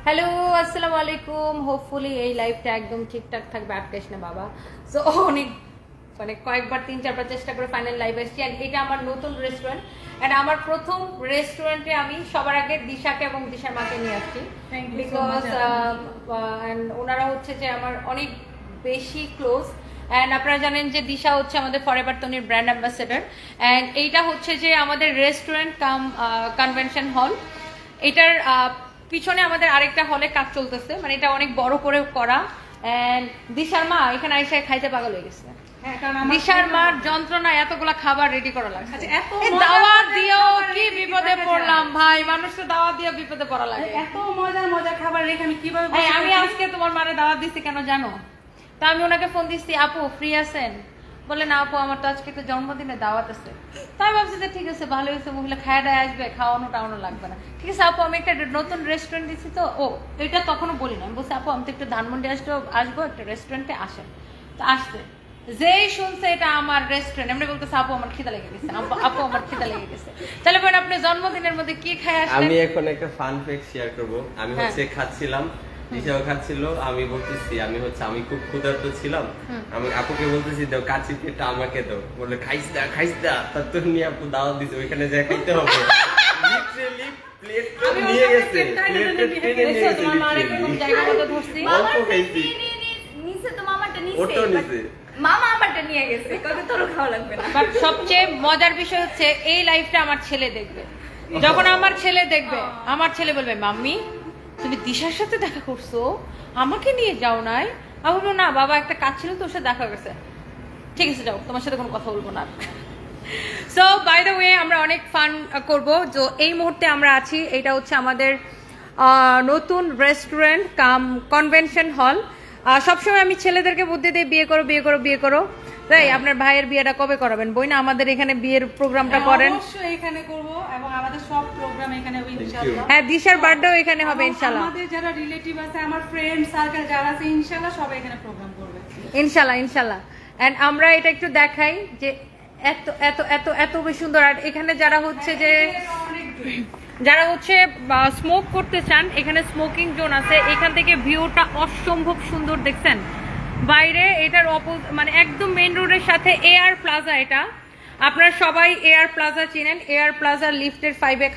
Hello, আসসালামু আলাইকুম। Hopefully এই লাইফটা একদম ঠিকঠাক থাকবে, আটকাইস না বাবা। সো অনেক মানে কয়েকবার 3-4বার চেষ্টা করে ফাইনাল লাইভ আসছি। অ্যান্ড এটা আমার নতুন রেস্টুরেন্ট, অ্যান্ড আমার প্রথম রেস্টুরেন্টে আমি সবার আগে দিশাকে এবং দিশার মাকে নিয়ে আসছি, বিকজ ওনারা হচ্ছে যে আমার অনেক বেশি ক্লোজ। অ্যান্ড আপনারা জানেন যে দিশা হচ্ছে আমাদের ফরএভার তনির ব্র্যান্ড অ্যাম্বাসেডর, অ্যান্ড এইটা হচ্ছে যে আমাদের রেস্টুরেন্ট কাম কনভেনশন হল। এটার পিছনে আমাদের আরেকটা হলে কাজ চলতেছে, মানে এটা অনেক বড় করে করা। এন্ড দিশার মা এখানে আইসা খাইতে পাগল হয়ে গেছে। দিশার মার যন্ত্রণা এতগুলা খাবার রেডি করা লাগছে। দাওয়াত দিয়েও কি বিপদে পড়লাম ভাই, মানুষকে দাওয়াত দিয়ে বিপদে পড়া লাগে। এত মজার মজার খাবার রেখে আমি কিভাবে আমি আজকে তোমার মারে দাওয়াত দিচ্ছি কেন জানো? তা আমি ওনাকে ফোন দিচ্ছি, আপু ফ্রি আছেন? বলে না আপু, আমার তো আজকে একটা জন্মদিনে দাওয়াত আছে। তাই ভাবছি যে ঠিক আছে, ভালো হয়েছে, মহিলা খায় দায় আসবে, খাওয়ানো টাওয়ানো লাগবে না। ঠিক আছে আপু, আমি একটা নতুন রেস্টুরেন্ট দিচ্ছি তো। ও এটা তখনও বলি না, আমি বলছি আপু আমি তো একটু ধানমন্ডি আসবো একটা রেস্টুরেন্টে আসেন। তো আসতে যেই শুনছে এটা আমার রেস্টুরেন্ট, এমনি বলতেছে আপু আমার খিদা লেগে গেছে, আপু আমার খিদা লেগে গেছে। তাহলে বলেন আপনি জন্মদিনের মধ্যে কি খায় আসেন? আমি এখন একটা ফান ফ্যাক্ট শেয়ার করব। আমি হচ্ছে খাচ্ছিলাম, দিশাও খাচ্ছিল, আমি বলতেছি আমি খুব ক্ষুধার্ত ছিলাম। আমি আপুকে বলতেছি দাও কাচ্চি পেটা আমাকে দাও, বলে খাইস দা তার তো নিয়ে আপু দাওয়াত দিছে, ওইখানে যা খাইতে হবে। লিটারালি প্লেট নিয়ে গেছে, প্লেট টেনে নিয়ে গেছে। তোমার মারে কোন জায়গা মতো ধরছি, অল্প খাইছি, নিচে তো মামাটা ওটো নিছে, মামা আমারটা নিয়ে গেছে, কবে তোর খাওয়া লাগবে না। বাট সবচেয়ে মজার বিষয় হচ্ছে এই লাইফটা আমার ছেলে দেখবে। যখন আমার ছেলে দেখবে, আমার ছেলে বলবে মাম্মি তুমি দিশার সাথে দেখা করছো, আমাকে নিয়ে যাও নাই? আমি বলবো না বাবা, একটা কাজ ছিল তোর সাথে দেখা গেছে, ঠিক আছে যাও, তোমার সাথে কোনো কথা বলবো না। সো বাই দ্য ওয়ে আমরা অনেক ফান করব। তো এই মুহূর্তে আমরা আছি, এটা হচ্ছে আমাদের নতুন রেস্টুরেন্ট কাম কনভেনশন হল। সবসময় আমি ছেলেদেরকে বুদ্ধি দিই বিয়ে করো বিয়ে করো বিয়ে করো, তাই আপনার ভাইয়ের বিয়েটা কবে করাবেন? বই না আমাদের এখানে বিয়ের প্রোগ্রামটা করেন। অবশ্যই এখানে করব, এবং আমাদের সব প্রোগ্রাম এখানে হবে ইনশাআল্লাহ। হ্যাঁ, দিশার বার্থডেও এখানে হবে ইনশাআল্লাহ। আমাদের যারা রিলেটিভ আছে, আমার ফ্রেন্ড সার্কেল যারা আছে, ইনশাআল্লাহ সবাই এখানে প্রোগ্রাম করবে ইনশাআল্লাহ ইনশাআল্লাহ। এন্ড আমরা এটা একটু দেখাই যে এত এত এত এত বেশি সুন্দর। আর এখানে যারা হচ্ছে যে স্মোক করতে চান, এখানে স্মোকিং জোন আছে। এখান থেকে ভিউটা অসম্ভব সুন্দর, দেখছেন বাইরে। এটার মানে একদম মেইন রোডের সাথে এয়ার প্লাজা। এটা আপনারা সবাই এয়ার প্লাজা চিনেন। এয়ার প্লাজা লিফটের 5-এ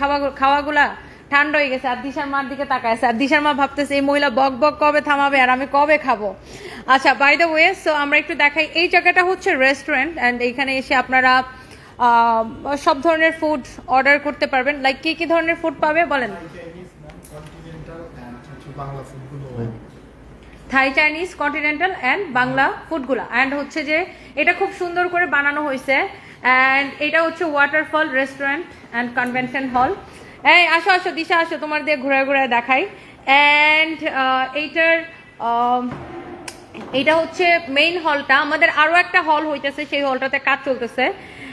খাওয়াগুলা ঠান্ডা হয়ে গেছে। আর দিশার মার দিকে তাকায় আছে, আর দিশার মা ভাবতেছে এই মহিলা বক বক কবে থামাবে আর আমি কবে খাবো। আচ্ছা বাই দ্য ওয়ে, সো আমরা একটু দেখাই। এই জায়গাটা হচ্ছে রেস্টুরেন্ট, অ্যান্ড এইখানে এসে আপনারা সব ধরনের ফুড অর্ডার করতে পারবেন। লাইক কি কি ধরনের ফুড পাবে বলেন? Thai, Chinese, continental and Bangla ফুডগুলা। অ্যান্ড হচ্ছে যে এটা খুব সুন্দর করে বানানো হয়েছে। অ্যান্ড এটা হচ্ছে waterfall restaurant and convention hall. এই আসো আসো দিশা আসো, তোমার দিয়ে ঘুরে ঘুরে দেখাই। অ্যান্ড এইটা হচ্ছে মেইন হলটা। আমাদের আরো একটা হল হইতেছে, সেই হলটাতে কাজ চলতেছে।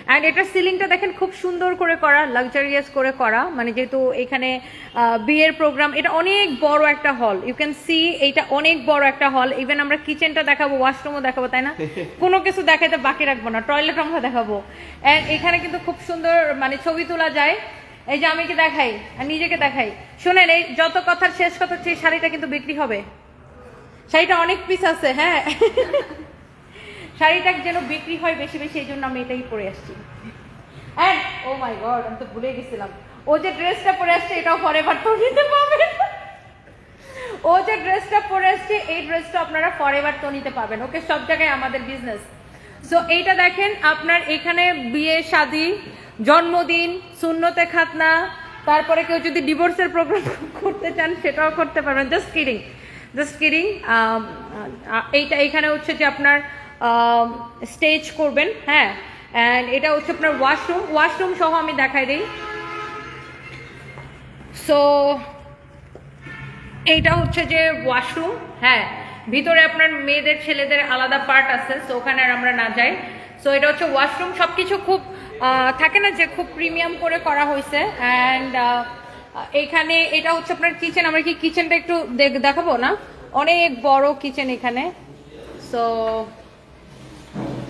অ্যান্ড এটার সিলিংটা দেখেন খুব সুন্দর করে করা, লাক্সারিয়াস করে করা, মানে যেহেতু এখানে বিয়ের প্রোগ্রাম। এটা অনেক বড় একটা হল, ইউ ক্যান সি এইটা অনেক বড় একটা হল। ইভেন আমরা কিচেনটা দেখাবো, ওয়াশরুমও দেখাবো, তাই না? কোনো কিছু দেখাইতে বাকি রাখবো না, টয়লেট আমরা দেখাবো। অ্যান্ড এখানে কিন্তু খুব সুন্দর মানে ছবি তোলা যায়। এই যে আমি কি দেখাই আর নিজেকে দেখাই। শুনেন, এই যত কথার শেষ কথা হচ্ছে শাড়িটা কিন্তু বিক্রি হবে। শাড়িটা অনেক পিস আছে, হ্যাঁ শাড়িটা যেন বিক্রি হয় বেশি বেশি, এই জন্য আমি এটাই পরে আসছি। অ্যান্ড ও মাই গড, আমি তো ভুলে গেছিলাম, ও যে ড্রেসটা পরে আসছে এটাও ফরএভার তো নিতে পারবেন। ও যে ড্রেসটা পরে আসছে এই ড্রেসটা আপনারা ফরএভার তো নিতে পারবেন। ওকে, সব জায়গায় আমাদের বিজনেস। সো এইটা দেখেন, আপনার এখানে বিয়ে শাদী, জন্মদিন, সুন্নতে খাতনা, তারপরে কেউ যদি ডিভোর্সের প্রোগ্রাম করতে চান সেটাও করতে পারবেন। Just kidding. এইটা এখানে হচ্ছে যে আপনার স্টেজ করবেন, হ্যাঁ। অ্যান্ড এটা হচ্ছে আপনার ওয়াশরুম সহ আমি দেখাই দিই। সো এইটা হচ্ছে যে ওয়াশরুম, হ্যাঁ। ভিতরে আপনার মেয়েদের ছেলেদের আলাদা পার্ট আছে, সো ওখানে আর আমরা না যাই। সো এটা হচ্ছে ওয়াশরুম। সবকিছু খুব থাকে না যে খুব প্রিমিয়াম করে করা হয়েছে। অ্যান্ড এখানে এটা হচ্ছে আপনার কিচেন। আমরা কি কিচেনটা একটু দেখাবো না? অনেক বড় কিচেন এখানে। সো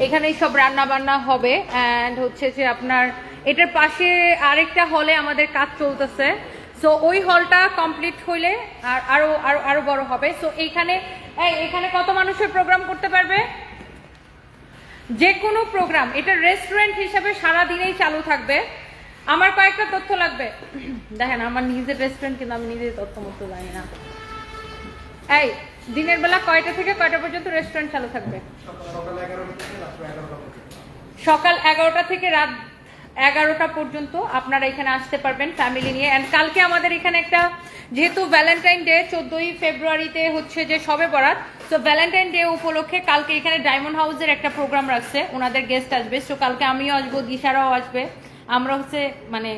এখানে সব রান্না বান্না হবে। অ্যান্ড হচ্ছে যে আপনার এটার পাশে আরেকটা হলে আমাদের কাজ চলতেছে। সো ওই হলটা কমপ্লিট হইলে আর আরো আরো আরো বড় হবে। সো এইখানে এখানে কত মানুষের প্রোগ্রাম করতে পারবে? যে কোনো প্রোগ্রাম, এটা রেস্টুরেন্ট হিসাবে সারা দিনেই চালু থাকবে। আমার কয়েকটা তথ্য লাগবে, দেখেন আমার নিজের রেস্টুরেন্ট কিন্তু আমি নিজের তথ্য মতো জানি না। এই দিনের বেলা কয়টা থেকে কয়টা পর্যন্ত রেস্টুরেন্ট চালু থাকবে? সকাল 11টা থেকে রাত 11টা পর্যন্ত আপনারা এখানে আসতে পারবেন ফ্যামিলি নিয়ে। অ্যান্ড কালকে আমাদের এখানে একটা, যেহেতু ভ্যালেন্টাইন ডে 14ই ফেব্রুয়ারিতে হচ্ছে যে শবে বরাত, তো ভ্যালেন্টাইন ডে উপলক্ষে কালকে এখানে ডায়মন্ড হাউসের একটা প্রোগ্রাম রাখছে, ওনাদের গেস্ট আসবে। সো কালকে আমিও আসবো, দিশারাও আসবে। আমরা হচ্ছে মানে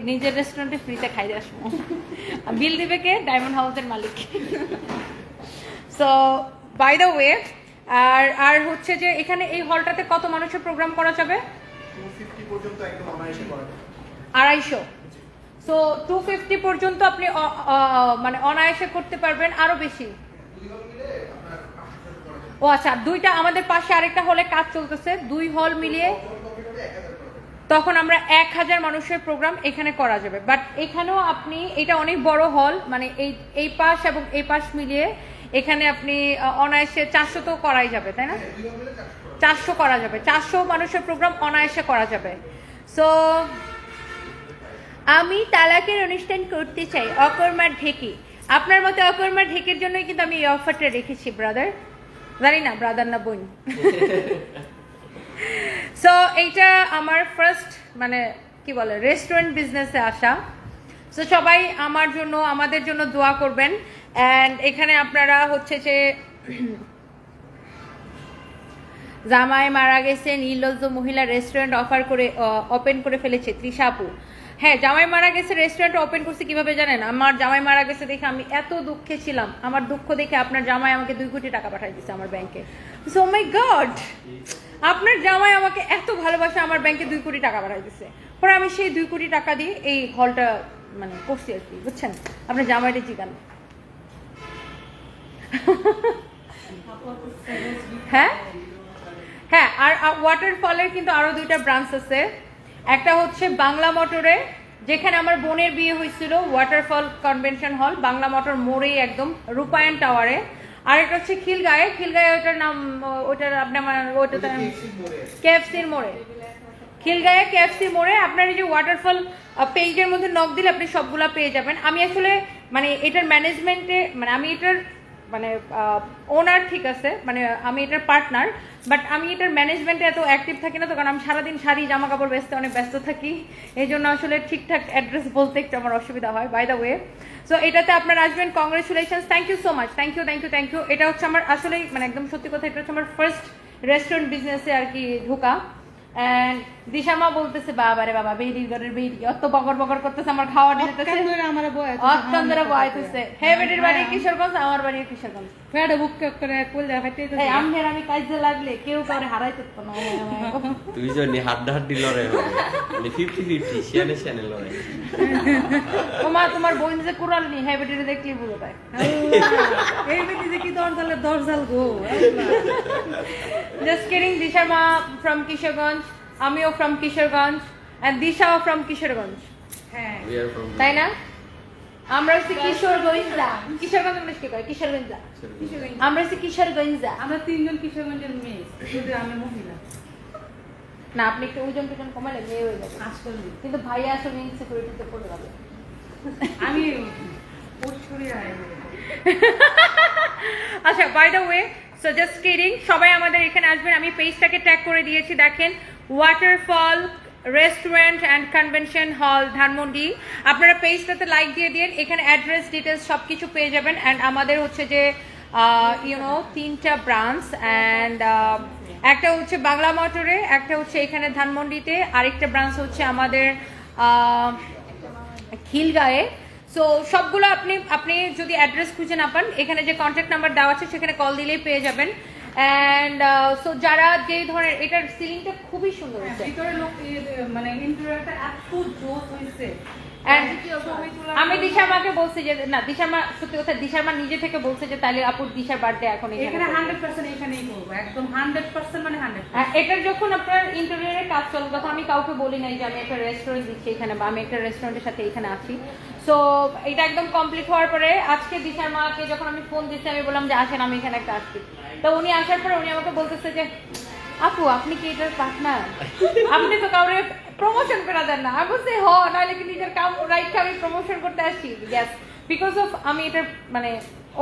নিজের রেস্টুরেন্টে ফ্রিতে খাই আসবো। বিল দিবে কে? ডায়মন্ড হাউসের মালিক। সো বাই দ্য ওয়ে, আর হচ্ছে যে এখানে এই হলটাতে কত মানুষের প্রোগ্রাম করা যাবে? 250। সো 250 পর্যন্ত আপনি মানে অনায়াসে করতে পারবেন, আরো বেশি। ও আচ্ছা, দুইটা আমাদের পাশে আরেকটা হলে কাজ চলতেছে, 2 হল মিলিয়ে তখন আমরা 1000 মানুষের প্রোগ্রাম এখানে করা যাবে। বাট এখানেও আপনি, এটা অনেক বড় হল, মানে এই পাশ এবং এই পাশ মিলিয়ে এখানে আপনি অনায়াসে 400 তো করাই যাবে, তাই না? 400 করা যাবে, 400 মানুষের প্রোগ্রাম অনায়াসে করা যাবে। সো আমি তালাকের অনুষ্ঠান করতে চাই, অকর্মার ঢেকি। আপনার মতো অকর্মার ঢেকির জন্যই কিন্তু আমি এই অফারটা রেখেছি ব্রাদার, জানি না ব্রাদার না বোন। সো এইটা আমার ফার্স্ট মানে কি বলে রেস্টুরেন্ট বিজনেসে আসা। সো সবাই আমার জন্য, আমাদের জন্য দোয়া করবেন। অ্যান্ড এখানে আপনারা হচ্ছে যে জামাই মারা গেছে, নির্লজ্জ মহিলা রেস্টুরেন্ট ওপেন করে ফেলেছে তৃষা আপু। হ্যাঁ, জামাই মারা গেছে রেস্টুরেন্ট ওপেন করছে কিভাবে জানেন? আমার জামাই মারা গেছে দেখে আমি এত দুঃখে ছিলাম, আমার দুঃখ দেখে আপনার জামাই আমাকে 2 কোটি টাকা পাঠিয়ে দিচ্ছে আমার ব্যাংকে। সো মাই গড, আপনার জামাই আমাকে এত ভালোবাসে, আমার ব্যাংকে 2 কোটি টাকা পাঠিয়ে দিচ্ছে। পরে আমি সেই 2 কোটি টাকা দিয়ে এই হলটা মানে করছি আর কি, বুঝছেন? আপনার জামাইটা জিগান। হ্যাঁ হ্যাঁ, আর ওয়াটারফলের কিন্তু আরো 2টা ব্রাঞ্চ আছে। একটা হচ্ছে বাংলা মোটরে, যেখানে আমার বোনের বিয়ে হয়েছিল, waterfall convention hall, Bangla motor মোড়েই একদম রূপায়ণ টাওয়ারে। আর একটা হচ্ছে খিলগাঁয়ে, ওটার নাম, ওটার আপনার ওটা কেএফসির মোড়ে, খিলগাঁয়ে কেএফসি মোড়ে। আপনার এই যে ওয়াটারফল পেজের মধ্যে নক দিলে আপনি সবগুলা পেয়ে যাবেন। আমি আসলে মানে এটার ম্যানেজমেন্টে, মানে আমি এটার মানে ওনার, ঠিক আছে, মানে আমি এটার পার্টনার, বাট আমি এটার ম্যানেজমেন্টে এত অ্যাক্টিভ থাকি না তো, কারণ আমি সারাদিন শাড়ি জামা কাপড় বেচতে অনেক ব্যস্ত থাকি, এই জন্য আসলে ঠিকঠাক অ্যাড্রেস বলতে একটু আমার অসুবিধা হয়। বাই দ্য ওয়ে, সো এটাতে আপনারা আসবেন, congratulations, thank you so much, thank you. এটা হচ্ছে আমার আসলেই মানে একদম সত্যি কথা, এটা হচ্ছে আমার ফার্স্ট রেস্টুরেন্ট বিজনেসে আর কি ঢোকা। এন্ড দিশামা বলতেছে বাবারে বাবা, বেরির ঘরের বেরি অত বকর বকর করতেছে, আমার খাওয়া দিতেছে, অত্যন্তরা বয়তেছে। হে বেটির বাড়ি কিশোরগঞ্জ, আমার বাড়ি কিশোরগঞ্জ। ফেড়ে বুক করে কোল দেখা পাইতেছে, এই আমনের আমি কাজে লাগলে কেউ কাউরে হারাইতে পারতো না। দুইজনই হাড্ডাহাড্ডি লড়াই হবে, মানে 50-50 শিয়ানে শিয়ানে লড়াই। ওমা তোমার বোন যে কুড়াল নি, হে বেটিরে দেখলি বুঝো তাই। এই বেটি যে কি দরজাল গো। জাস্ট কিডিং, দিশামা ফ্রম কিশোরগঞ্জ, আমিও ফ্রম কিশোরগঞ্জ, এন্ড দিশাও ফ্রম কিশোরগঞ্জ। হ্যাঁ, তাই না? আমরা হচ্ছে কিশোরগঞ্জা, কিশোরগঞ্জ মানুষ কি কয়? কিশোরগঞ্জা। আমরা হচ্ছে কিশোরগঞ্জা। আমরা 3 জন কিশোরগঞ্জের মেয়ে, শুধু আমি মহিলা। না, আপনি একটু ওজন টোজন কমালে মেয়ে হয়ে যাবে আসলে, কিন্তু ভাইয়া আসলে ইনসিকিউরিটিতে পড়ে যাবে। আমি পরশুরে আই। আচ্ছা, by the way, so just kidding, সবাই আমাদের এখানে আসবেন। আমি পেজটাকে ট্যাগ করে দিয়েছি, দেখেন, waterfall restaurant and convention hall Dhanmondi. আপনারা পেজটাতে লাইক দিয়ে দিন, এখানে অ্যাড্রেস ডিটেলস সবকিছু পেয়ে যাবেন। অ্যান্ড আমাদের হচ্ছে যে ইউনো 3টা ব্রাঞ্চ, অ্যান্ড একটা হচ্ছে বাংলা মোটরে, একটা হচ্ছে এখানে ধানমন্ডিতে, আরেকটা ব্রাঞ্চ হচ্ছে আমাদের খিলগাঁয়ে। সো সবগুলো আপনি যদি অ্যাড্রেস খুঁজে না পান, এখানে যে কন্ট্যাক্ট নাম্বার দেওয়া আছে সেখানে কল দিলেই পেয়ে যাবেন। এন্ড সো যারা যে ধরনের, এটার সিলিংটা খুবই সুন্দর হয়েছে, ভিতরে লোক মানে ইন্টেরিয়রটা এত জোস হইছে। আমি দিশামাকে বলছি যে না, দিশামা সত্যি কথা, দিশামা নিজে থেকে বলছে যে তাহলে আপুর দিশার বার্থডে এখন এখানে 100% এখানেই করব, একদম 100% মানে 100%। এটার যখন আপনার ইন্টেরিয়রের কাজ চলবে তখন আমি কাউকে বলি নাই যে আমি একটা রেস্টুরেন্ট দিচ্ছি এখানে, বা আমি একটা রেস্টুরেন্টের সাথে এখানে আছি। সো সো এটা একদম কমপ্লিট হওয়ার পরে আজকে দিশার মাকে যখন আমি ফোন দিচ্ছি আমি বললাম যে আসেন আমি এখানে একটা আসছি, তো উনি আসার পরে উনি আমাকে বলতেছে যে আপু আপনি কি এটার পার্টনার, আপনি তো কাউরে প্রমোশন করে দেন না। আমি বলছি নাহলে কি নিজের কাম রাইটকে আমি প্রমোশন করতে আসছি, ইয়েস বিকজ অফ আমি এটা মানে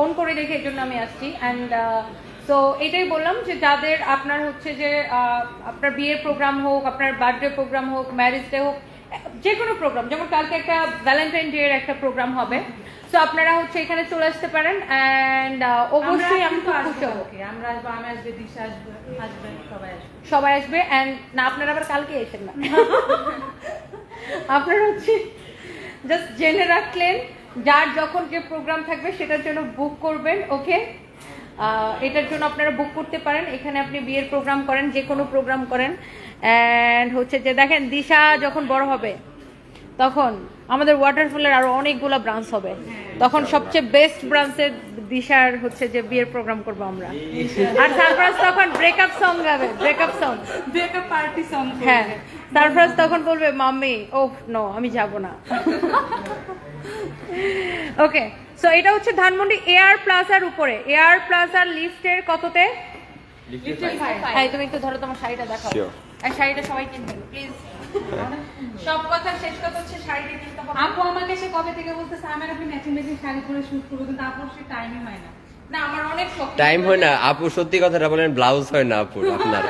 অন করে রেখে এই জন্য আমি আসছি। অ্যান্ড তো এটাই বললাম যে যাদের আপনার হচ্ছে যে আপনার বিয়ের প্রোগ্রাম হোক, আপনার বার্থডে প্রোগ্রাম হোক, ম্যারেজ ডে হোক, যে কোনো প্রোগ্রাম, যেমন কালকে একটা ভ্যালেন্টাইন ডে এর একটা প্রোগ্রাম হবে, তো আপনারা হচ্ছে এখানে চলে আসতে পারেন। অ্যান্ড অবশ্যই আমি খুব খুশি হব, আমরা আসবো, আমি আসবে, দিশা আসবে, হাজবেন্ড সবাই আসবে। অ্যান্ড না আপনারা আবার কালকে এসেন না, আপনারা হচ্ছে জাস্ট জেনে রাখলেন যার যখন যে প্রোগ্রাম থাকবে সেটার জন্য বুক করবেন, ওকে? এটার জন্য আপনারা বুক করতে পারেন, এখানে আপনি বিয়ের প্রোগ্রাম করেন, যে কোনো প্রোগ্রাম করেন। অ্যান্ড হচ্ছে যে দেখেন দিশা যখন বড় হবে তখন আমাদের ওয়াটারফলের আরো অনেকগুলো ব্রাঞ্চ হবে, তখন সবচেয়ে বেস্ট ব্রাঞ্চের দিশার হচ্ছে যে বিয়ের প্রোগ্রাম করবো আমরা। আর সারপ্রাইজ তখন ব্রেকআপ সং গাবে, ব্রেকআপ পার্টি সং। হ্যাঁ, সারপ্রাইজ তখন বলবে মাম্মি ওহ নো আমি যাব না। ওকে, সো এটা হচ্ছে ধানমন্ডি এয়ার প্লাজার উপরে, এয়ার প্লাজার লিফটের কততে? হ্যাঁ, তুমি একটু ধরো তোমার শাড়িটা দেখাও, আর শাড়িটা সবাই কিনবেন প্লিজ। সব কথা শেষ কথা হচ্ছে শাড়িটা কিনতে হবে। আপু আমাকে সে কবে থেকে বলতেছে আমার আপনি ম্যাচিং ম্যাচিং শাড়ি পরে শুট করবো, কিন্তু আপুর সে টাইমই হয় না। না আমার অনেক শখ, টাইম হয় না আপু, সত্যি কথাটা বলেন, ব্লাউজ হয় না আপু আপনার।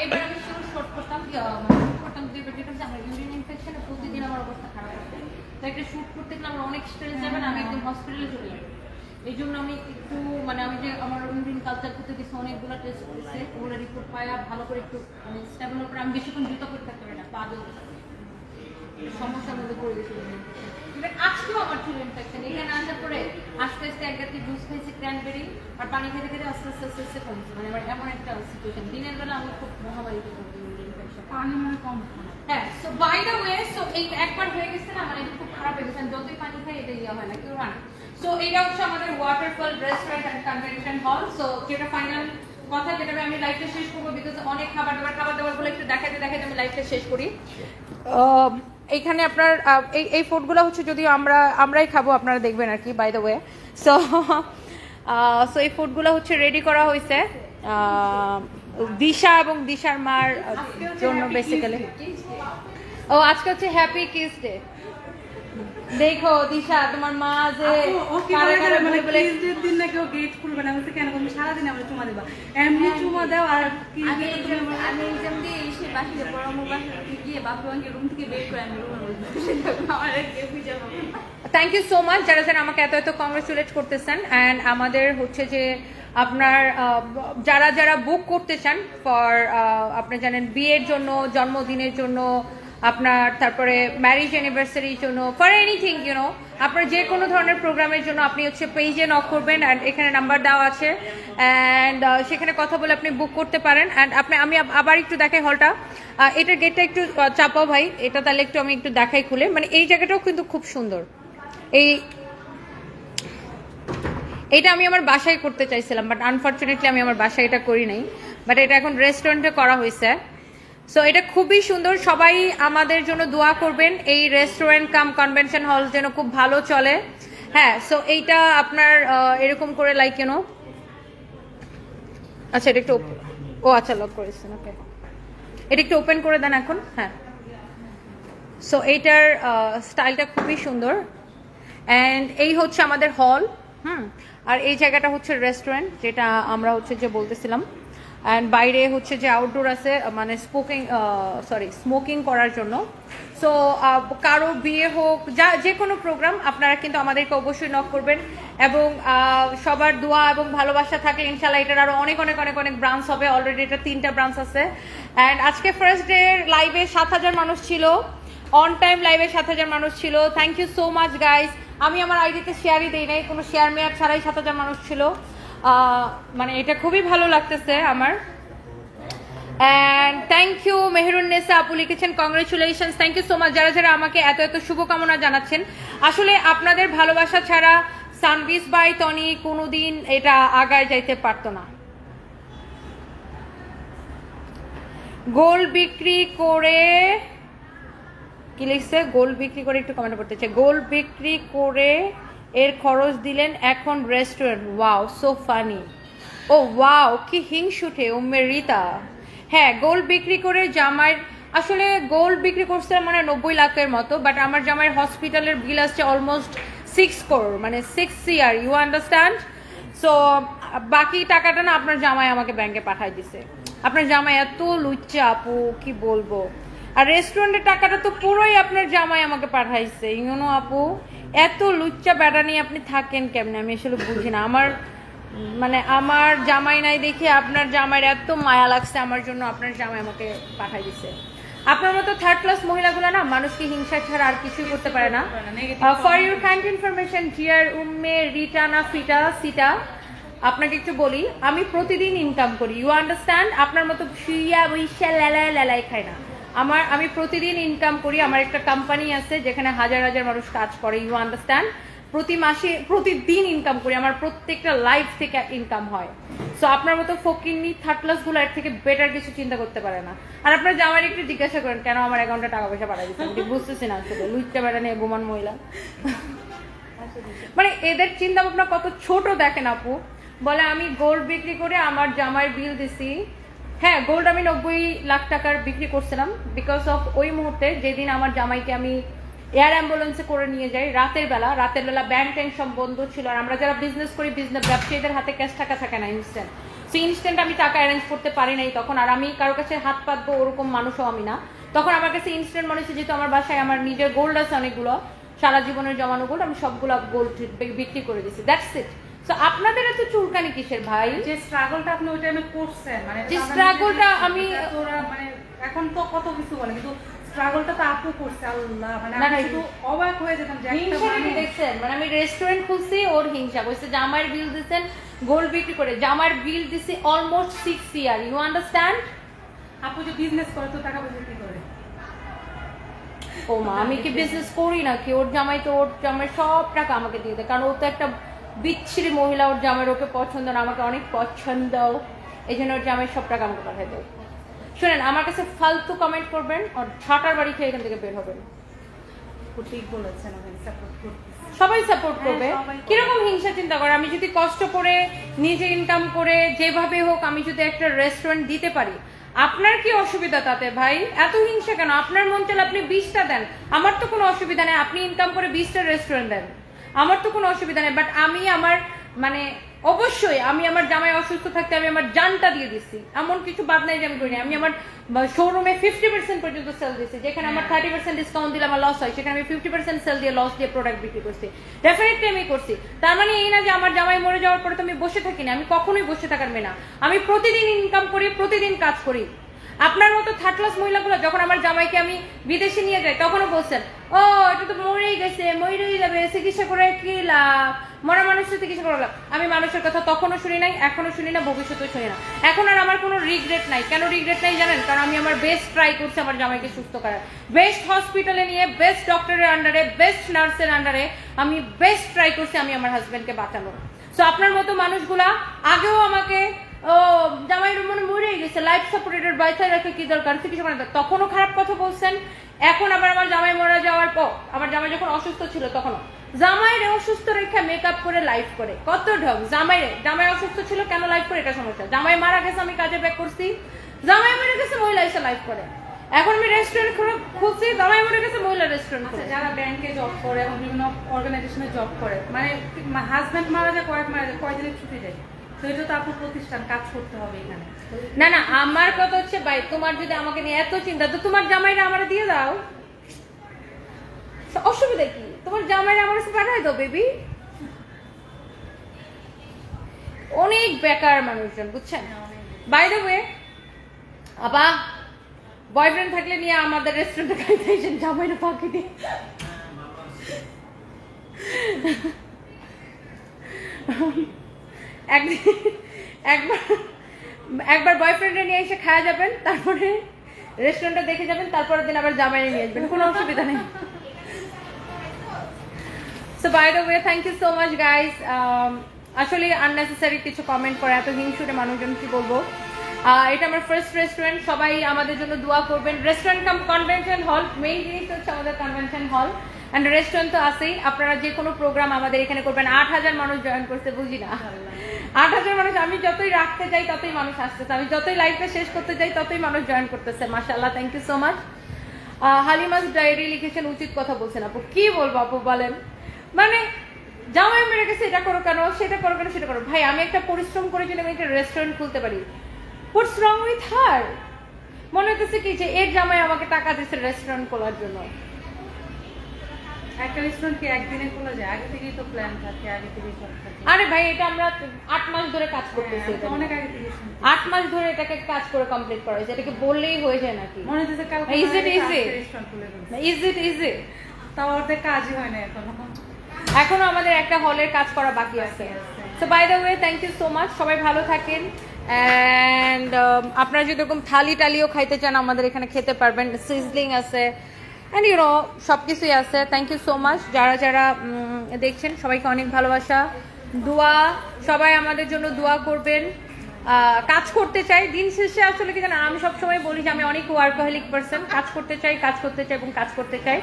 এবার আমি শুরু শর্ট করতাম, মানে শুট করতাম, যেটা হচ্ছে আমার ইউরিন ইনফেকশনে প্রতিদিন আমার অবস্থা খারাপ হচ্ছে, তো একটা শুট করতে গেলে আমার অনেক স্ট্রেস যাবে না, আমি একদম হসপিটালে চলে যাবো। এই জন্য আমি একটু মানে আমি যে আমার ইউরিন কালচার করতে গেছি, অনেকগুলো টেস্ট করেছে, ওগুলো রিপোর্ট পাওয়া ভালো করে একটু মানে স্টেবল করে আমি বেশিক্ষণ জুতো পরে থাকতে পারি না, পা জ্বলতে থাকে, সমস্যার মধ্যে পড়ে গেছিল। আজকেও আমার চুল ইনফেকশন, এখানে আসার পরে আস্তে আস্তে এক গাছে জুস খাইছি ক্র্যানবেরি আর পানি খেতে খেতে আস্তে আস্তে আস্তে আস্তে কমছে, মানে আমার এমন একটা সিচুয়েশন, দিনের বেলা আমি খুব মহামারীতে পড়ি ইনফেকশন, পানি মানে কম। হ্যাঁ। So by the way, so এই একবার হয়ে গেছে না, মানে খুব খারাপ হয়ে গেছে, যতই পানি খাই এটা ইয়ে হয় না, কেউ হয় না। সো এটা হচ্ছে আমাদের waterfall restaurant and convention hall. So যেটা ফাইনাল কথা, যেটা আমি লাইফটা শেষ করবো, বিকজ অনেক খাবার দাবার বলে একটু দেখাতে দেখাতে আমি লাইফটা শেষ করি। এইখানে আপনার এই ফুডগুলো হচ্ছে যদিও আমরাই খাবো, আপনারা দেখবেন আর কি, by the way. So so এই ফুডগুলো হচ্ছে রেডি করা হয়েছে দিশা এবং দিশার মার জন্য বেসিক্যালি। ও আজকে হচ্ছে হ্যাপি কিস ডে। দেখো দিশা তোমার মা যে দিন না কেউ গেট খুলবে না, বলতে কেন তুমি সারাদিন আমরা চুমা দেবা, এমনি চুমা দাও। আর কি আমি এক্সাম দিয়ে এসে বাসায় পড়া, আমার বাসায় গিয়ে বাপু আমাকে রুম থেকে বের করে আমি রুমের মধ্যে বসে থাকবো, আমার আর কেউ খুঁজে পাবো না। থ্যাংক ইউ সো মাচ যারা যারা আমাকে এত কংগ্রেচুলেট করতেছেন। অ্যান্ড আমাদের হচ্ছে যে আপনার যারা যারা বুক করতে চান ফর আপনি জানেন বিয়ের জন্য, জন্মদিনের জন্য, আপনার তারপরে ম্যারেজ অ্যানিভার্সারির জন্য, ফর এনিথিং ইউনো, আপনার যে কোনো ধরনের প্রোগ্রামের জন্য আপনি হচ্ছে পেজে নক করবেন, অ্যান্ড এখানে নাম্বার দেওয়া আছে, অ্যান্ড সেখানে কথা বলে আপনি বুক করতে পারেন। অ্যান্ড আমি আবার একটু দেখাই হলটা, এটার গেটটা একটু চাপাও ভাই, এটা তাহলে একটু আমি একটু দেখাই খুলে, মানে এই জায়গাটাও কিন্তু খুব সুন্দর। এইটা আমি আমার বাসায় করতে চাইছিলাম, বাট আনফর্চুনেটলি আমি আমার বাসায় এটা করি নাই, বাট এটা এখন রেস্টুরেন্টে করা হয়েছে। সো এটা খুবই সুন্দর, সবাই আমাদের জন্য দোয়া করবেন, এই রেস্টুরেন্ট কাম কনভেনশন হল যেন খুব ভালো চলে। হ্যাঁ, সো এইটা আপনার এরকম করে লাইক কেন, আচ্ছা এটা একটু, ও আচ্ছা লক করেছেন, ওকে এটা একটু ওপেন করে দেন এখন। হ্যাঁ, সো এইটার স্টাইলটা খুবই সুন্দর। অ্যান্ড এই হচ্ছে আমাদের হল, আর এই জায়গাটা হচ্ছে রেস্টুরেন্ট, যেটা আমরা হচ্ছে যে বলতেছিলাম। অ্যান্ড বাইরে হচ্ছে যে আউটডোর আছে, মানে স্মোকিং করার জন্য। সো কারো বিয়ে হোক, যে কোনো প্রোগ্রাম আপনারা কিন্তু আমাদেরকে অবশ্যই নক করবেন, এবং সবার দোয়া এবং ভালোবাসা থাকলে ইনশাল্লাহ এটার আরো অনেক অনেক অনেক অনেক ব্রাঞ্চ হবে। অলরেডি এটা 3টা ব্রাঞ্চ আছে। অ্যান্ড আজকে ফার্স্ট ডে লাইভে 7,000 মানুষ ছিল, অন টাইম লাইভে 7,000 মানুষ ছিল। Thank you so much guys. আমি আমার আইডিতে শেয়ারই দিই নাই, কোনো শেয়ার মেয়ার ছাড়াই 7,000 মানুষ ছিল, মানে এটা খুবই ভালো লাগতেছে আমার। অ্যান্ড থ্যাংক ইউ মেহেরুন্নেসা আপু লিখেছেন congratulations, thank you so much যারা যারা আমাকে এত শুভকামনা জানাচ্ছেন। আসলে আপনাদের ভালোবাসা ছাড়া সানভিস বাই তনি কোনোদিন এটা আগায় যাইতে পারতো না। গোল্ড বিক্রি করে কি লিখছে গোল্ড বিক্রি করে একটু কমেন্ট করতেছে গোল্ড বিক্রি করে এর খরচ দিলেন এখন রেস্টুরেন্ট ওয়াও সো ফানি ও ওয়াও কি হিংসুটে উম্মেরিতা হ্যাঁ গোল্ড বিক্রি করে জামাইয়ের আসলে গোল্ড বিক্রি করছে মানে 90 লাখের মতো বাট আমার জামাইয়ের হসপিটালের বিল আসছে অলমোস্ট 6 crore মানে 6 CR ইউ আন্ডারস্ট্যান্ড সো বাকি টাকাটা না আপনার জামাই আমাকে ব্যাংকে পাঠাই দিছে আপনার জামাই এত লুচ্চা আপু কি বলবো আর রেস্টুরেন্টের টাকাটা তো পুরোই আপনার জামাই আমাকে পাঠাইছে ইউনো আপু এত লুচ্চা বেড়া নিয়ে আপনি থাকেন কেমনে আমি আসলে বুঝি না আমার মানে আমার জামাই নাই দেখে আপনার জামাইয়ের এত মায়া লাগছে আমার জন্য আপনার জামাই আমাকে পাঠাই দিছে আপনার মতো থার্ড ক্লাস মহিলাগুলো না মানুষকে হিংসা ছাড়া আর কিছুই করতে পারে না ফর ইউর কাইন্ড ইনফরমেশন জিয়ার উম্মে রিটানা ফিটা সিটা আপনাকে একটু বলি আমি প্রতিদিন ইনকাম করি ইউ আন্ডারস্ট্যান্ড আপনার মতো শুইয়া বইসা লেলাই খাই না আমি প্রতিদিন ইনকাম করি আমার একটা কোম্পানি আছে যেখানে হাজার হাজার মানুষ কাজ করে ইউ আন্ডারস্ট্যান্ড প্রতি মাসে প্রতিদিন ইনকাম করি আমার প্রত্যেকটা লাইফ থেকে ইনকাম হয় সো আপনার মতো ফকিন্নি থার্ড ক্লাস গুলো এর থেকে বেটার কিছু চিন্তা করতে পারে না আর আপনার জামাই একটু জিজ্ঞাসা করেন কেন আমার অ্যাকাউন্টে টাকা পয়সা পাঠাই দিচ্ছে আমি বুঝতেছি না আসলে লুচ্চা বেড়া নিয়ে গুমান মহিলা মানে এদের চিন্তা ভাবনা কত ছোট দেখেন আপু বলে আমি গোল্ড বিক্রি করে আমার জামাইয়ের বিল দিছি হ্যাঁ গোল্ড আমি 90 লাখ টাকার বিক্রি করছিলাম বিকজ অফ ওই মুহূর্তে যেদিন আমার জামাইকে আমি এয়ার অ্যাম্বুলেন্সে করে নিয়ে যাই রাতের বেলা ব্যাংক ট্যাঙ্ক সব বন্ধ ছিল আর আমরা যারা বিজনেস করি ব্যবসায়ীদের হাতে ক্যাশ টাকা থাকে না ইনস্ট্যান্ট সো ইনস্ট্যান্ট আমি টাকা অ্যারেঞ্জ করতে পারি নাই তখন আর আমি কারোর কাছে হাত পাতবো ওরকম মানুষও আমি না তখন আমার কাছে ইনস্ট্যান্ট মনে হচ্ছে যেহেতু আমার বাসায় আমার নিজের গোল্ড আছে অনেকগুলো সারা জীবনের জমানো গোল্ড আমি সবগুলো গোল্ড বিক্রি করে দিচ্ছি দ্যাটস ইট সো আপনাদের এত চুলকানি কিসের ভাই যে স্ট্রাগলটা আপনি ওই টাইমে করছেন মানে যে স্ট্রাগলটা আমি তোরা মানে এখন তো কত কিছু বলে কিন্তু স্ট্রাগলটা তো আপু করছে আল্লাহ মানে না, আমি শুধু অবাক হয়ে যেতাম যে একটা হিংসা মানুষ- দেখছেন মানে আমি রেস্টুরেন্ট খুলছি ওর হিংসা কইছে জামাইয়ের বিল দিছেন গোল্ড বিক্রি করে জামাইয়ের বিল দিছি অলমোস্ট 6 CR ইউ আন্ডারস্ট্যান্ড আপু যে বিজনেস করে তো টাকা পয়সা কি করে ও মা আমি কি বিজনেস করি না কি ওর জামাই সব টাকা আমাকে দিয়ে দেয় কারণ ও তো একটা বিচ্ছিরি মহিলা ওর জামাইয়ের ওকে পছন্দ না আমাকে অনেক পছন্দ এই জন্য ওর জামাই সব টাকা আমাকে পাঠিয়ে দেয় শুনেন আমার কাছে ফালতু কমেন্ট করবেন আর ছাটার বাড়ি খেয়ে এখান থেকে বের হবেন আপু ঠিক বলেছেন আমি সাপোর্ট করতেছি সবাই সাপোর্ট করবে হ্যাঁ, সবাই করবে। কিরকম হিংসা চিন্তা করে আমি যদি কষ্ট করে নিজে ইনকাম করে যেভাবে হোক আমি যদি একটা রেস্টুরেন্ট দিতে পারি আপনার কি অসুবিধা তাতে ভাই এত হিংসা কেন আপনার মন চাইলে আপনি 20টা দেন আমার তো কোনো অসুবিধা নেই আপনি ইনকাম করে 20টা রেস্টুরেন্ট দেন আমার তো কোনো অসুবিধা নেই বাট আমি আমার মানে অবশ্যই আমি আমার জামাই অসুস্থ থাকতে আমি আমার জানটা দিয়ে দিচ্ছি এমন কিছু বাদ নাই যে আমি করিনি আমি আমার শোরুমে 50% পর্যন্ত সেল দিচ্ছি যেখানে আমার 30% ডিসকাউন্ট দিলে আমার লস হয় সেখানে আমি 50% সেল দিয়ে লস দিয়ে প্রোডাক্ট বিক্রি করছি ডেফিনেটলি আমি করছি তার মানে এই না যে আমার জামাই মরে যাওয়ার পরে তো আমি বসে থাকি না আমি কখনোই বসে থাকার মেয়ে না আমি প্রতিদিন ইনকাম করি প্রতিদিন কাজ করি আপনার মতো থার্ড ক্লাস মহিলাগুলো যখন আমার জামাইকে আমি বিদেশে নিয়ে যাই তখনও বলছেন ও এটা তো মরেই গেছে মরেই যাবে চিকিৎসা করে কি লাভ মরা মানুষের চিকিৎসা করা লাভ আমি মানুষের কথা তখনও শুনি নাই এখনো শুনি না ভবিষ্যতেও শুনি না এখন আর আমার কোনো রিগ্রেট নাই কেন রিগ্রেট নাই জানেন কারণ আমি আমার বেস্ট ট্রাই করছি আমার জামাইকে সুস্থ করার বেস্ট হসপিটালে নিয়ে বেস্ট ডক্টরের আন্ডারে বেস্ট নার্সের আন্ডারে আমি বেস্ট ট্রাই করছি আমি আমার হাজবেন্ডকে বাঁচানোর সো আপনার মতো মানুষগুলা আগেও আমাকে ও জামাইয়ের মনে মরেই গেছে লাইফ সাপোর্টেড বাইসায় রাখে কি দরকার চিকিৎসা করে তখনও খারাপ কথা বলছেন এখন আবার আমার জামাই মারা যাওয়ার পর আমার জামাই যখন অসুস্থ ছিল তখনও জামাইরে অসুস্থ রেখে মেকআপ করে লাইভ করে কত ঢং জামাই অসুস্থ ছিল কেন লাইভ করে এটা সমস্যা জামাই মারা গেছে আমি কাজে ব্যাক করছি জামাই মরে গেছে মহিলা এসে লাইভ করে এখন আমি রেস্টুরেন্ট খুলছি জামাই মরে গেছে মহিলা রেস্টুরেন্ট আচ্ছা করে যারা ব্যাংকে জব করে এবং বিভিন্ন অর্গানাইজেশনে জব করে মানে হাজবেন্ড মারা যায় কয়দিনের ছুটি দেয় তো এটা তো আপনার প্রতিষ্ঠান কাজ করতে হবে এখানে না না আমার কথা হচ্ছে ভাই তোমার যদি আমাকে নিয়ে এত চিন্তা তো তোমার জামাইরা আমার দিয়ে দাও অসুবিধা কি তোমার জামাইরা আমার কাছে পাঠাই দাও বেবি অনেক বেকার মানুষজন বুঝছেন বাই দ্য ওয়ে আপা বয়ফ্রেন্ড থাকলে নিয়ে আমাদের রেস্টুরেন্টে খাইতে এসেন জামাইরা ফাঁকি দিয়ে একবার বয়ফ্রেন্ডে নিয়ে এসে খাওয়া যাবেন তারপরে রেস্টুরেন্টে দেখে যাবেন তারপরের দিন আবার জামাই নিয়ে আসবেন কোনো অসুবিধা নেই so by the way thank you so much guys আসলে আননেসেসারি কিছু কমেন্ট করে এত হিংসুটে মানুষজন কি বলবো এটা আমার ফার্স্ট রেস্টুরেন্ট, সবাই আমাদের জন্য দোয়া করবেন। রেস্টুরেন্ট কাম কনভেনশন হল, মেইন জিনিস হচ্ছে আমাদের কনভেনশন হল অ্যান্ড রেস্টুরেন্ট তো আছেই। আপনারা যে কোনো প্রোগ্রাম আমাদের এখানে করবেন। 8,000 মানুষ জয়েন করতে, বুঝি না 8,000 মানুষ। আমি যতই রাখতে যাই ততই মানুষ আসতেছে, আমি যতই লাইভটা শেষ করতে যাই ততই মানুষ জয়েন করতেছে, মাশাআল্লাহ, thank you so much. Halima's diary লিখেছেন, উচিত কথা বলছেন আপু। কি বলবো আপু বলেন, মানে জামাই মেরে গেছে, এটা করো কেন, সেটা করো কেন, সেটা করো। ভাই আমি একটা পরিশ্রম করে যদি আমি একটা রেস্টুরেন্ট খুলতে পারি, হোয়াটস রং উইথ হার? মনে হতেছে কি যে এর জামাই আমাকে টাকা দিচ্ছে রেস্টুরেন্ট খোলার জন্য। একটা রেস্টুরেন্ট কি একদিনে খোলা যায়? আগে থেকেই তো প্ল্যান থাকে, আগে থেকেই সব থাকে। আরে ভাই এটা আমরা 8 মাস ধরে কাজ করতেছি, তো অনেক আগে থেকে 8 মাস ধরে এটাকে কাজ করে কমপ্লিট করা হয়েছে। এটাকে বললেই হয়ে যায় নাকি? মনে হচ্ছে কালকে Is it easy? রেস্টুরেন্ট খুলে ফেলছে। Is it easy? তাও অর্ধেক কাজই হয় না এখনো। এখনো আমাদের একটা হলের কাজ করা বাকি আছে। So by the way, thank you so much, সবাই ভালো থাকেন। অ্যান্ড আপনারা যদি এরকম থালি টালিও খাইতে চান আমাদের এখানে খেতে পারবেন, সিজলিং আছে অ্যান্ড ইউনো সব কিছুই আছে। থ্যাংক ইউ সো মাচ যারা যারা দেখছেন, সবাইকে অনেক ভালোবাসা, দোয়া, সবাই আমাদের জন্য দোয়া করবেন। কাজ করতে চাই, দিন শেষে আসলে কি জানেন, আমি সবসময় বলি যে আমি অনেক ওয়ার্কাহলিক পারসন, কাজ করতে চাই, কাজ করতে চাই এবং কাজ করতে চাই।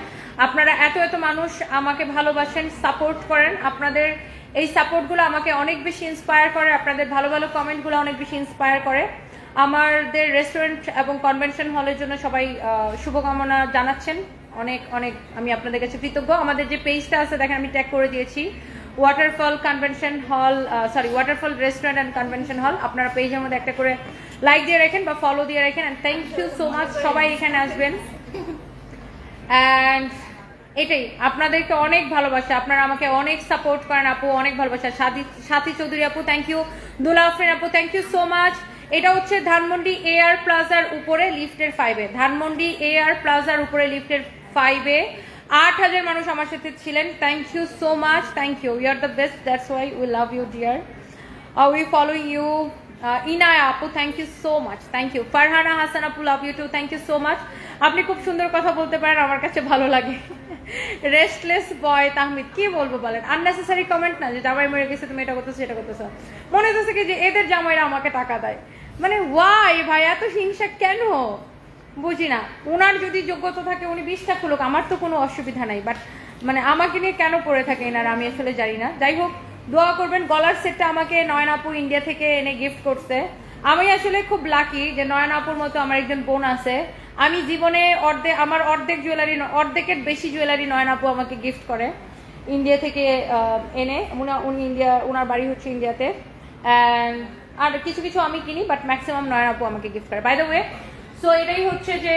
আপনারা এত এত মানুষ আমাকে ভালোবাসেন, সাপোর্ট করেন, আপনাদের এই সাপোর্টগুলো আমাকে অনেক বেশি ইন্সপায়ার করে, আপনাদের ভালো ভালো কমেন্টগুলো অনেক বেশি ইন্সপায়ার করে। আমাদের রেস্টুরেন্ট এবং কনভেনশন হলের জন্য সবাই শুভকামনা জানাচ্ছেন, অনেক অনেক আমি আপনাদের কাছে কৃতজ্ঞ। আমাদের যে পেজটা আছে দেখেন, আমি ট্যাগ করে দিয়েছি, waterfall convention hall, waterfall restaurant and convention hall. আপনারা পেজের মধ্যে একটা করে লাইক দিয়ে রাখেন বা ফলো দিয়ে রাখেন। And thank you so much, সবাই এখানে আসবেন। অ্যান্ড এটাই, আপনাদেরকে অনেক ভালোবাসা, আপনারা আমাকে অনেক সাপোর্ট করেন আপু, অনেক ভালোবাসা। সাথী চৌধুরী আপু থ্যাংক ইউ, দুলা আফরিন আপু থ্যাংক ইউ সো মাচ। এটা হচ্ছে ধানমন্ডি এআর প্লাজার উপরে লিফটের 5-এ, ধানমন্ডি এআর প্লাজার উপরে লিফটের 5-এ 8,000 মানুষ আমার সাথে ছিলেন। Thank you so much, thank you, you are the best, that's why we love you dear, we follow you. Inaya আপু thank you so much, thank you. Farhana Hasan আপু love you too, thank you so much. আপনি খুব সুন্দর কথা বলতে পারেন, আমার কাছে ভালো লাগে। রেস্টলেস বয় তাহমিদ, কি বলবো বলেন, আননেসেসারি কমেন্ট না যে জামাই মরে গেছে তুমি এটা করতেছো সেটা করতেছো। মনে হচ্ছে কি যে এদের জামাইরা আমাকে টাকা দেয়, মানে ওয়াই ভাই এত হিংসা কেন বুঝি না। ওনার যদি যোগ্যতা থাকে উনি 20টা খুলুক, আমার তো কোনো অসুবিধা নাই, বাট মানে আমাকে নিয়ে কেন পড়ে থাকে এনারা আমি আসলে জানি না। যাই হোক, দোয়া করবেন। গলার সেটটা আমাকে নয়ন আপু ইন্ডিয়া থেকে এনে গিফট করছে। আমি আসলে খুব লাকি যে নয়ন আপুর মতো আমার একজন বোন আছে। আমি জীবনে আমার অর্ধেক জুয়েলারি, অর্ধেকের বেশি জুয়েলারি নয়ন আপু আমাকে গিফট করে ইন্ডিয়া থেকে এনে। উনি ওনার বাড়ি হচ্ছে ইন্ডিয়াতে। অ্যান্ড আর কিছু কিছু আমি কিনি, বাট ম্যাক্সিমাম নয়ন আপু আমাকে গিফট করে। বাই দ্য ওয়ে, সো এটাই হচ্ছে যে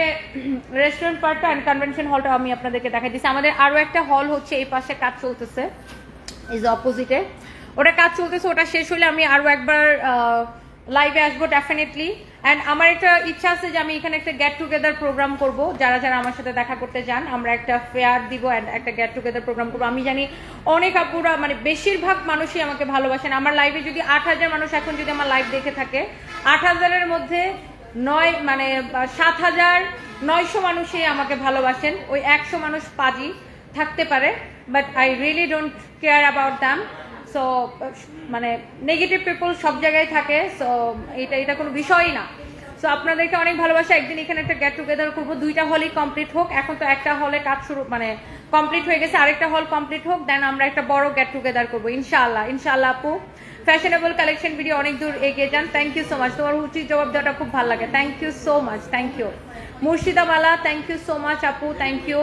রেস্টুরেন্ট পার্টটা অ্যান্ড কনভেনশন হলটা আমি আপনাদেরকে দেখাই দিচ্ছি। আমাদের আরও একটা হল হচ্ছে এই পাশে কাজ চলতেছে, ইজ অপোজিটে, ওটা কাজ চলতেছে। ওটা শেষ হলে আমি আরও একবার লাইভে আসবো ডেফিনেটলি। অ্যান্ড আমার একটা ইচ্ছা আছে যে আমি এখানে একটা গেট টুগেদার প্রোগ্রাম করব, যারা যারা আমার সাথে দেখা করতে চান আমরা একটা ফেয়ার দিব অ্যান্ড একটা গেট টুগেদার প্রোগ্রাম করবো। আমি জানি অনেক আপুরা, মানে বেশিরভাগ মানুষই আমাকে ভালোবাসেন। আমার লাইভে যদি 8,000 মানুষ এখন যদি আমার লাইভ দেখে থাকে, 8,000-এর মধ্যে 7,900 মানুষই আমাকে ভালোবাসেন। ওই 100 মানুষ পাজি থাকতে পারে, but I really don't care about them. So মানে নেগেটিভ পিপল সব জায়গায় থাকে, সো এটা কোনো বিষয়ই না। সো আপনাদেরকে অনেক ভালোবাসা। একদিন এখানে একটা গেট টুগেদার করবো, 2টা হলই কমপ্লিট হোক। এখন তো একটা হলে কাজ শুরু, মানে কমপ্লিট হয়ে গেছে, আরেকটা হল কমপ্লিট হোক, দেন আমরা একটা বড় গেট টুগেদার করবো ইনশাআল্লাহ। ইনশাআল্লাহ আপু, ফ্যাশনেবল কালেকশন ভিডিও অনেক দূর এগিয়ে যান। থ্যাংক ইউ সো মাচ, তোমার উচিত জবাব দেওয়াটা খুব ভালো লাগে। Thank you so much, thank you. Murshida Mala thank you so much আপু, থ্যাংক ইউ,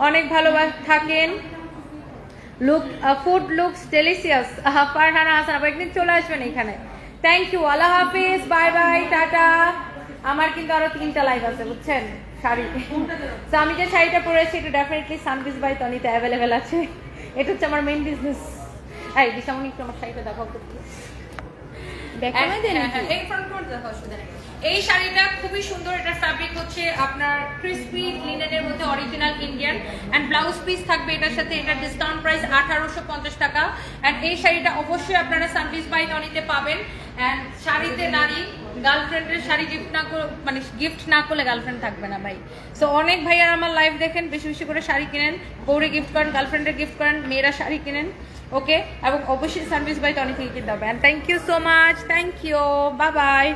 অনেক ভালোবাসা থাকেন। Food looks delicious, Farhana Hasan আপু একদিন চলে আসবেন এখানে। থ্যাংক ইউ, আল্লাহ হাফিজ, বাই বাই, টাটা। আমার কিন্তু আরো 3টা লাইভ আছে বুঝছেন শাড়ি। তো আমি যে শাড়িটা পরেছি এটা ডেফিনেটলি সানবিজ বাই তনিতে অ্যাভেলেবেল আছে। এটা হচ্ছে আমার মেইন বিজনেস। এই দিশামণি একটু আমার শাড়িটা দেখাও তো। এই শাড়িটা খুবই সুন্দর, এটার ফ্যাব্রিক হচ্ছে আপনার ক্রিসপি লিনেনের মধ্যে original Indian, and blouse piece থাকবে এটার সাথে। এটার ডিসকাউন্ট প্রাইস 1850 টাকা। এন্ড এই শাড়িটা অবশ্যই আপনারা সানবিজ বাই তনিতে পাবেন। এন্ড শাড়িতে নারী গার্লফ্রেন্ডের শাড়ি গিফট না করলে গার্লফ্রেন্ড থাকবে না ভাই। সো অনেক ভাইয়ার আমার লাইভ দেখেন, বেশি বেশি করে শাড়ি কিনেন, বউরে গিফট করেন, গার্লফ্রেন্ডের গিফট করেন, মেয়েরা শাড়ি কিনেন, ওকে। এবং অবশ্যই সানবিজ বাই তনি থেকে কিনতে হবে। And thank you so much, thank you, bye by.